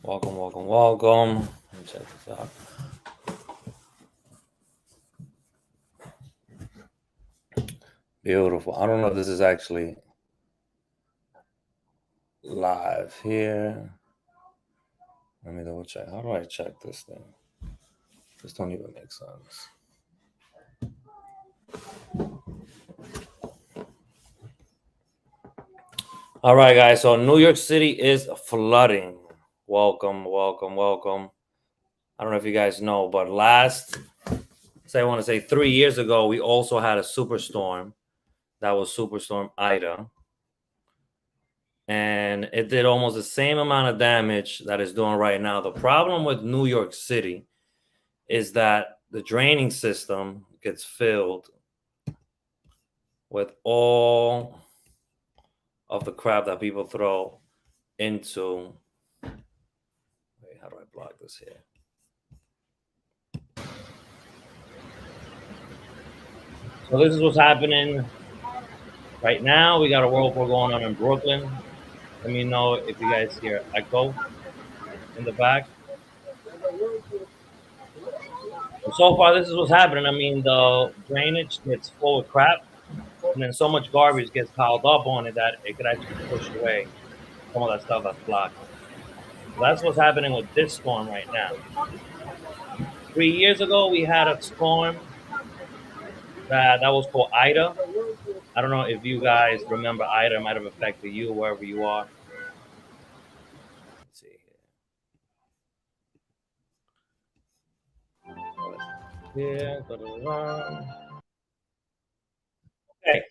Welcome. Let me check this out. Beautiful. I don't know if this is actually live here. Let me double check. How do I check this thing? This don't even make sense. All right, guys. So New York City is flooding. Welcome. I don't know if you guys know, but I want to say 3 years ago, we also had a superstorm. That was Superstorm Ida. And it did almost the same amount of damage that it's doing right now. The problem with New York City is that the draining system gets filled with all of the crap that people throw into. Wait, how do I block this here? So this is what's happening right now. We got a whirlpool going on in Brooklyn. Let me know if you guys hear echo in the back. So far, this is what's happening. I mean, the drainage gets full of crap, and then so much garbage gets piled up on it that it could actually push away some of that stuff that's blocked. So that's what's happening with this storm right now. 3 years ago, we had a storm that was called Ida. I don't know if you guys remember Ida. It might have affected you wherever you are. Let's see here. Okay,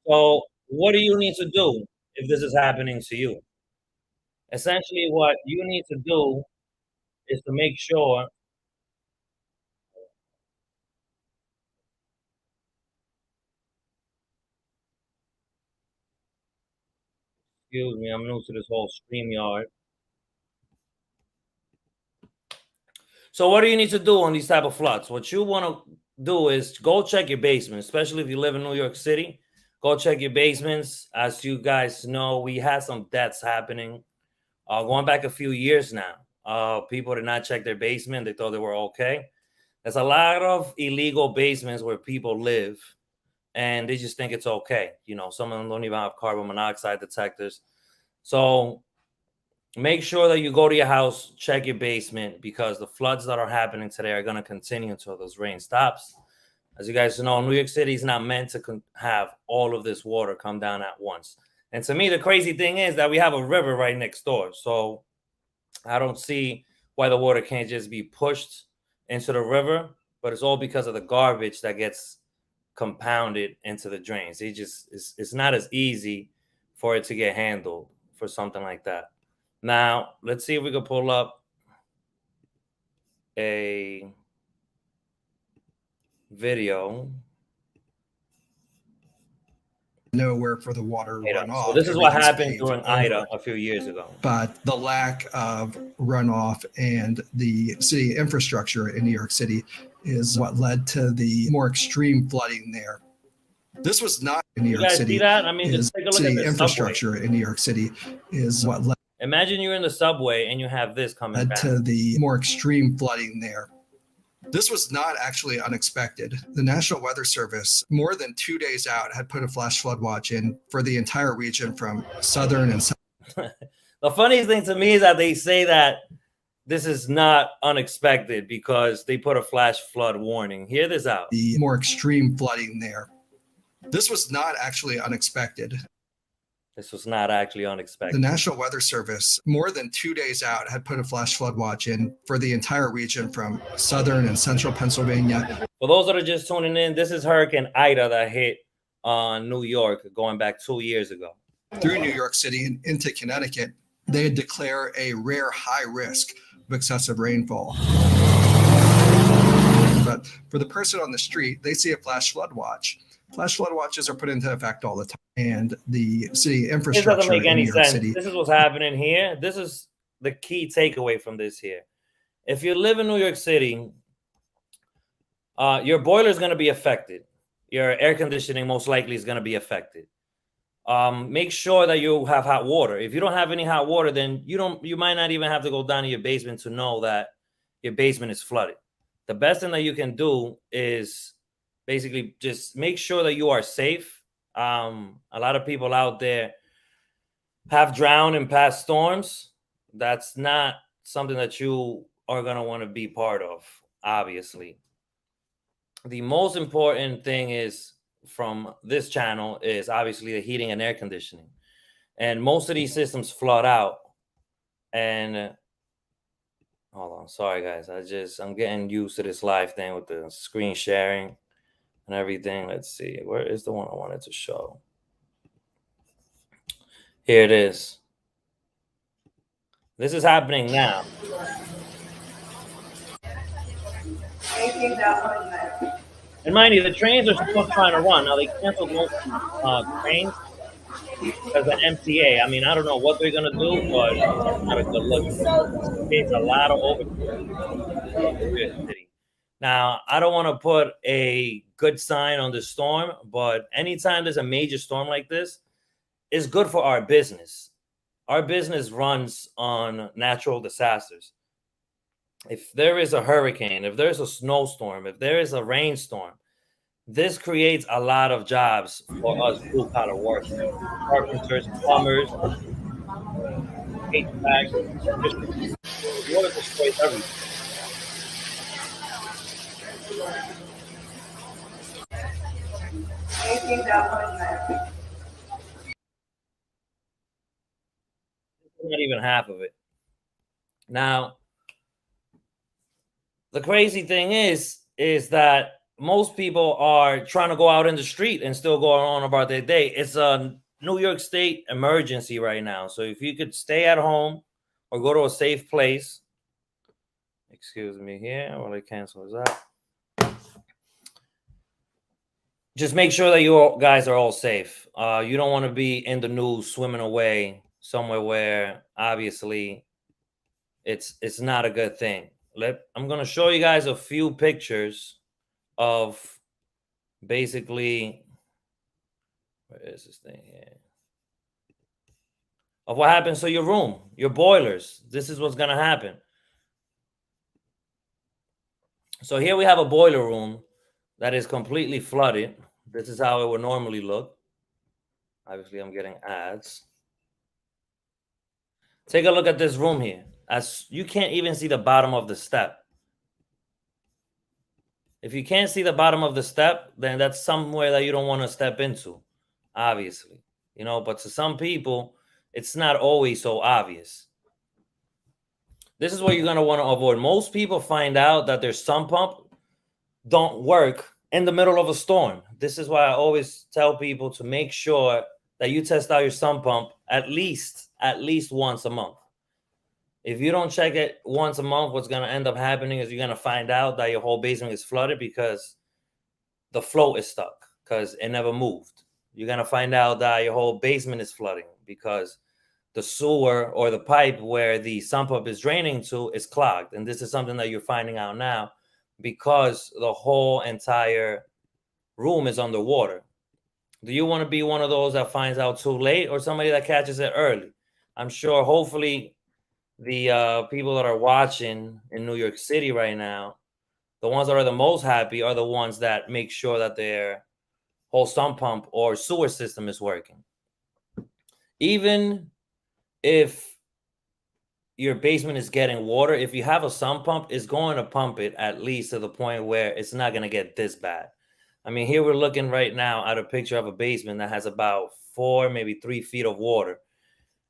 so what do you need to do if this is happening to you? Essentially, what you need to do is to make sure. Excuse me, I'm new to this whole StreamYard. So what do you need to do on these type of floods? What you want to do is go check your basement, especially if you live in New York City. Go check your basements. As you guys know, we had some deaths happening going back a few years now. People did not check their basement. They thought they were okay. There's a lot of illegal basements where people live, and they just think it's okay. You know, some of them don't even have carbon monoxide detectors. So make sure that you go to your house, check your basement, because the floods that are happening today are going to continue until this rain stops. As you guys know, New York City is not meant to have all of this water come down at once. And to me, the crazy thing is that we have a river right next door. So I don't see why the water can't just be pushed into the river, but it's all because of the garbage that gets compounded into the drains. It's not as easy for it to get handled for something like that. Now, let's see if we can pull up a video. Nowhere for the water runoff. So this is what happened during Ida a few years ago. But the lack of runoff and the city infrastructure in New York City is what led to the more extreme flooding there. This was not in New York City. See that? I mean, just take a look at the infrastructure subway. In New York City is what led. Imagine you're in the subway and you have this coming back. To the more extreme flooding there. This was not actually unexpected. The National Weather Service, more than 2 days out, had put a flash flood watch in for the entire region from southern and southern. The funniest thing to me is that they say that this is not unexpected because they put a flash flood warning. Hear this out. The more extreme flooding there. This was not actually unexpected. This was not actually unexpected. The National Weather Service, more than 2 days out, had put a flash flood watch in for the entire region from southern and central Pennsylvania. For those that are just tuning in, this is Hurricane Ida that hit New York going back 2 years ago. Through New York City and into Connecticut, they had declared a rare high risk of excessive rainfall. But for the person on the street, they see a flash flood watch. Flash flood watches are put into effect all the time, and the city infrastructure. This doesn't make any sense. City. This is what's happening here. This is the key takeaway from this here. If you live in New York City, your boiler is going to be affected. Your air conditioning most likely is going to be affected. make sure that you have hot water. If you don't have any hot water, then you might not even have to go down to your basement to know that your basement is flooded. The best thing that you can do is basically just make sure that you are safe. A lot of people out there have drowned in past storms. That's not something that you are going to want to be part of, obviously. The most important thing is from this channel is obviously the heating and air conditioning. And most of these systems flood out. And hold on, sorry guys. I'm getting used to this live thing with the screen sharing and everything. Let's see. Where is the one I wanted to show? Here it is. This is happening now. And mind you, the trains are still trying to run. Now, they canceled most trains because of MTA. I mean, I don't know what they're going to do, but it's not a good look. It's a lot of overtime. Now, I don't want to put a good sign on the storm, but anytime there's a major storm like this, it's good for our business. Our business runs on natural disasters. If there is a hurricane, if there's a snowstorm, if there is a rainstorm, this creates a lot of jobs for us blue-collar workers, carpenters, plumbers, HVAC. Water destroys everything. Not even half of it. Now, the crazy thing is that most people are trying to go out in the street and still going on about their day. It's a New York State emergency right now. So if you could stay at home or go to a safe place, excuse me here while I cancel this out. Just make sure that you guys are all safe. You don't want to be in the news swimming away somewhere where obviously it's not a good thing. I'm going to show you guys a few pictures of basically, where is this thing here? Of what happens to your room, your boilers. This is what's going to happen. So here we have a boiler room that is completely flooded. This is how it would normally look. Obviously, I'm getting ads. Take a look at this room here. As you can't even see the bottom of the step. If you can't see the bottom of the step, then that's somewhere that you don't want to step into, obviously. You know, but to some people, it's not always so obvious. This is what you're going to want to avoid. Most people find out that their sump pump don't work in the middle of a storm. This is why I always tell people to make sure that you test out your sump pump at least once a month. If you don't check it once a month, what's going to end up happening is you're going to find out that your whole basement is flooded because the float is stuck because it never moved. You're going to find out that your whole basement is flooding because the sewer or the pipe where the sump pump is draining to is clogged. And this is something that you're finding out now because the whole entire room is underwater. Do you want to be one of those that finds out too late or somebody that catches it early? I'm sure hopefully the people that are watching in New York City right now, the ones that are the most happy are the ones that make sure that their whole sump pump or sewer system is working. Even if your basement is getting water, if you have a sump pump, it's going to pump it at least to the point where it's not going to get this bad. I mean, here we're looking right now at a picture of a basement that has about 4, maybe 3 feet of water.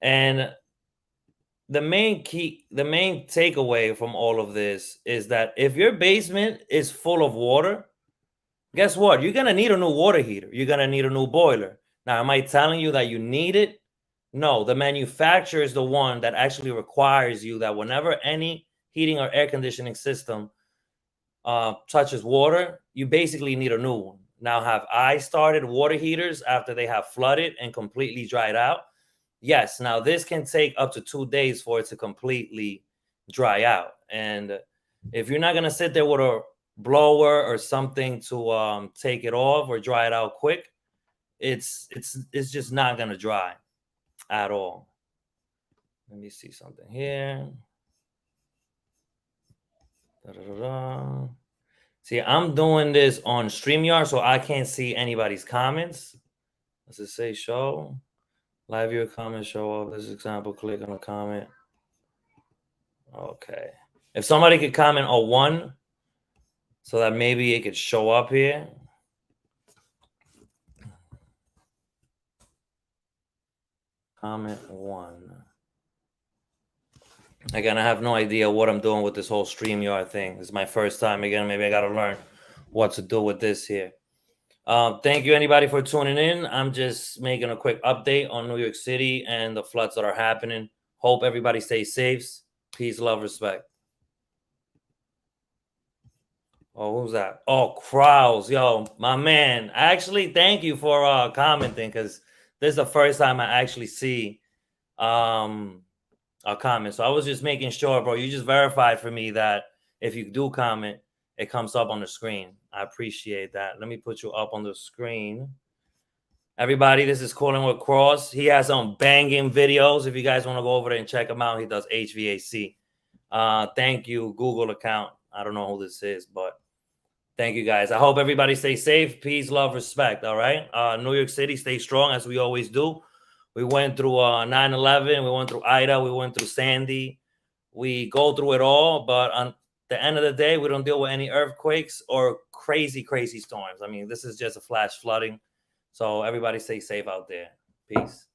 And the main takeaway from all of this is that if your basement is full of water, guess what? You're going to need a new water heater. You're going to need a new boiler. Now, am I telling you that you need it? No, the manufacturer is the one that actually requires you that whenever any heating or air conditioning system touches water, you basically need a new one. Now, have I started water heaters after they have flooded and completely dried out? Yes. Now, this can take up to 2 days for it to completely dry out. And if you're not going to sit there with a blower or something to take it off or dry it out quick, it's just not gonna dry at all. Let me see something here. Da-da-da-da. See, I'm doing this on StreamYard, so I can't see anybody's comments. Does it say show? Live viewer comment show up. This example, click on a comment. Okay. If somebody could comment a 1 so that maybe it could show up here. Comment 1. Again, I have no idea what I'm doing with this whole StreamYard thing. This is my first time. Again, maybe I got to learn what to do with this here. Thank you, anybody, for tuning in. I'm just making a quick update on New York City and the floods that are happening. Hope everybody stays safe. Peace, love, respect. Oh, who's that? Oh, Krause. Yo, my man. Actually, thank you for commenting, because this is the first time I actually see a comment. So I was just making sure, bro. You just verified for me that if you do comment, it comes up on the screen. I appreciate that. Let me put you up on the screen. Everybody, this is Calling with Cross. He has some banging videos. If you guys want to go over there and check him out, he does HVAC. Thank you, Google account. I don't know who this is, but thank you, guys. I hope everybody stays safe. Peace, love, respect. All right. New York City, stay strong as we always do. We went through 9/11. We went through Ida. We went through Sandy. We go through it all, but on the end of the day, we don't deal with any earthquakes or crazy, crazy storms. I mean, this is just a flash flooding. So everybody stay safe out there. Peace.